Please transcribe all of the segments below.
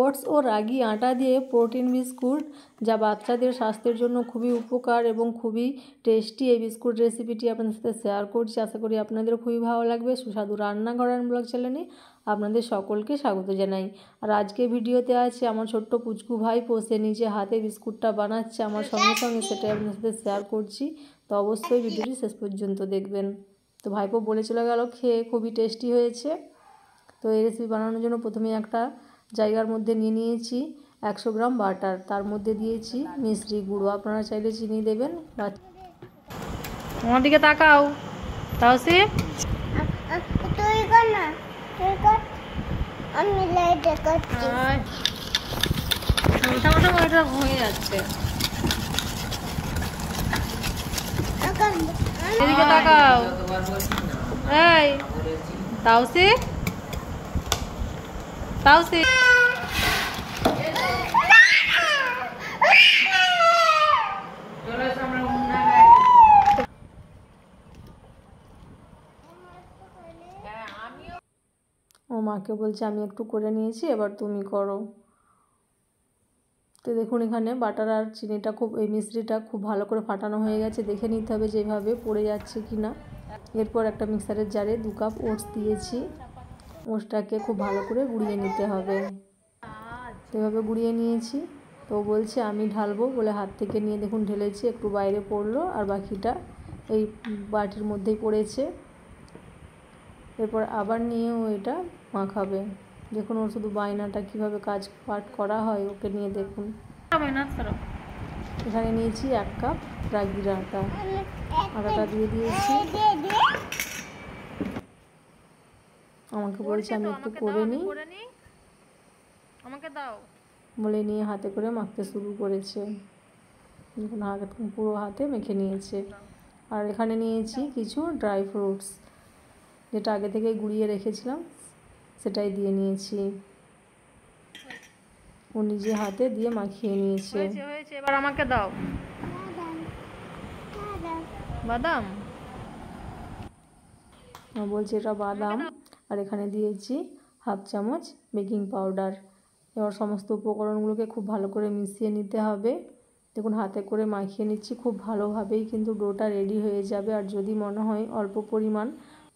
Oats ও রাগি আটা দিয়ে protein biscuit, যা বাচ্চাদের স্বাস্থ্যের জন্য খুবই উপকার এবং খুবই টেস্টি। এই বিস্কুট রেসিপিটি আপনাদের সাথে শেয়ার করছি, আশা করি আপনাদেরও খুবই ভালো লাগবে। সুস্বাদু রান্নাঘর অ্যান্ড ব্লগ চ্যানেলে আপনাদের সকলকে স্বাগত জানাই। আর আজকে ভিডিওতে আছে আমার ছোট্ট পুচকু ভাইপো, সে নিজে হাতে বিস্কুটটা বানাচ্ছে আমার সঙ্গে সঙ্গে, সেটাই আপনাদের সাথে শেয়ার করছি। তো অবশ্যই ভিডিওটি শেষ পর্যন্ত দেখবেন। তো ভাইপো বলে চলে গেল খেয়ে খুবই টেস্টি হয়েছে। তো এই রেসিপি বানানোর জন্য প্রথমে একটা জায়গার মধ্যে নিয়ে নিয়েছি 100 গ্রাম বাটার, তার মধ্যে দিয়েছি মিশ্রি গুঁড়ো, আপনারা চাইলে চিনি দেবেন। আমার দিকে তাকাও, তাওসি তুই কর না, তুই কর, আমি লাইট করছি। এটা হয়ে যাচ্ছে, এদিকে তাকাও। এই তাওসি, তাওসি ও মাকে বলছে আমি একটু করে নিয়েছি, এবার তুমি করো। তো দেখুন এখানে বাটার আর চিনিটা এই মিশ্রিটা খুব ভালো করে ফাটানো হয়ে গেছে, দেখে নিতে হবে যেভাবে পড়ে যাচ্ছে কি না। এরপর একটা মিক্সারের জারে 2 কাপ ওটস দিয়েছি, ওটসটাকে খুব ভালো করে গুঁড়িয়ে নিতে হবে। এভাবে গুঁড়িয়ে নিয়েছি। তো বলছে আমি ঢালবো বলে হাত থেকে নিয়ে দেখুন ঢেলেছি, একটু বাইরে পড়লো আর বাকিটা এই বাটির মধ্যেই পড়েছে। এরপর আবার নিয়েও এটা মাখাবে। দেখুন ওর শুধু বায়নাটা কীভাবে পাট করা হয়, ওকে নিয়ে দেখুন। এখানে নিয়েছি 1 কাপ রাগির আটা, আটাটা দিয়ে দিয়েছি। আমাকে বলছে আমি একটু করে নিই, আমাকে দাও বলে নিয়ে হাতে করে মাখতে শুরু করেছে। দেখুন পুরো হাতে মেখে নিয়েছে। আর এখানে নিয়েছি কিছু ড্রাই ফ্রুটস, যেটা আগে থেকে গুঁড়িয়ে রেখেছিলাম সেটাই দিয়ে নিয়েছি। ও নিজে হাতে দিয়ে মাখিয়ে নিয়েছে। এবার আমাকে দাও বাদাম, বলছে এটা বাদাম। আর এখানে দিয়েছি 1/2 চামচ বেকিং পাউডার। এবার সমস্ত উপকরণগুলোকে খুব ভালো করে মিশিয়ে নিতে হবে। দেখুন হাতে করে মাখিয়ে নিচ্ছি, খুব ভালোভাবেই কিন্তু ডোটা রেডি হয়ে যাবে। আর যদি মনে হয় অল্প পরিমাণ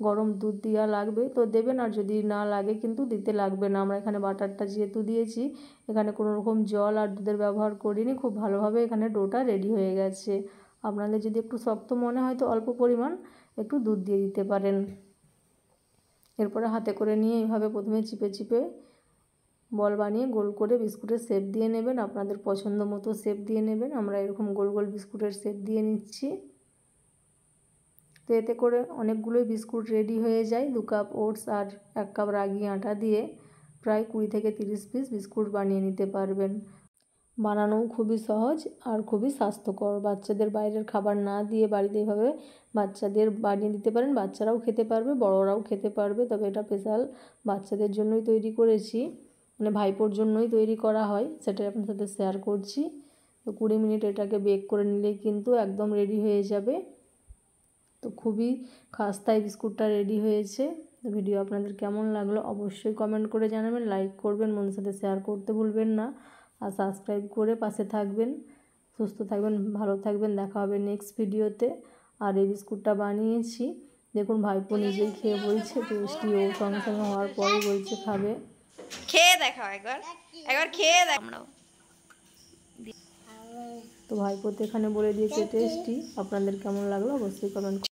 গরম দুধ দেওয়া লাগবে তো দেবেন, আর যদি না লাগে কিন্তু দিতে লাগবে না। আমরা এখানে বাটারটা যেহেতু দিয়েছি, এখানে কোনো রকম জল আর দুধের ব্যবহার করিনি। খুব ভালোভাবে এখানে ডোটা রেডি হয়ে গেছে। আপনাদের যদি একটু শক্ত মনে হয় তো অল্প পরিমাণ একটু দুধ দিয়ে দিতে পারেন। এরপরে হাতে করে নিয়ে এইভাবে প্রথমে চিপে চিপে বল বানিয়ে গোল করে বিস্কুটের শেপ দিয়ে নেবেন, আপনাদের পছন্দ মতো শেপ দিয়ে নেবেন। আমরা এরকম গোল গোল বিস্কুটের শেপ দিয়ে নিচ্ছি। তো এতে করে অনেকগুলোই বিস্কুট রেডি হয়ে যায়। 2 কাপ ওটস আর 1 কাপ রাগি আটা দিয়ে প্রায় 20 থেকে 30 পিস বিস্কুট বানিয়ে নিতে পারবেন। বানানোও খুবই সহজ আর খুবই স্বাস্থ্যকর। বাচ্চাদের বাইরের খাবার না দিয়ে বাড়িতে এভাবে বাচ্চাদের বানিয়ে দিতে পারেন, বাচ্চারাও খেতে পারবে, বড়রাও খেতে পারবে। তবে এটা স্পেশাল বাচ্চাদের জন্যই তৈরি করেছি, মানে ভাইপোর জন্যই তৈরি করা হয়, সেটাই আপনার সাথে শেয়ার করছি। তো 20 মিনিট এটাকে বেক করে নিলেই কিন্তু একদম রেডি হয়ে যাবে। তো খুবই খাস্তা এই বিস্কুটটা রেডি হয়েছে। তো ভিডিও আপনাদের কেমন লাগলো অবশ্যই কমেন্ট করে জানাবেন, লাইক করবেন, বন্ধুদের সাথে শেয়ার করতে ভুলবেন না, আর সাবস্ক্রাইব করে পাশে থাকবেন। সুস্থ থাকবেন, ভালো থাকবেন, দেখা হবে নেক্সট ভিডিওতে। আর এই বিস্কুটটা বানিয়েছি দেখুন ভাইপো নিজেই খেয়ে বলছে টেস্টি, ও সঙ্গে সঙ্গে হওয়ার পরে বলছে খাবে। খেয়ে দেখাও একবার, একবার খেয়ে দেখ। তো ভাইপো তো এখানে বলে দিয়েছে টেস্টি। আপনাদের কেমন লাগলো অবশ্যই কমেন্ট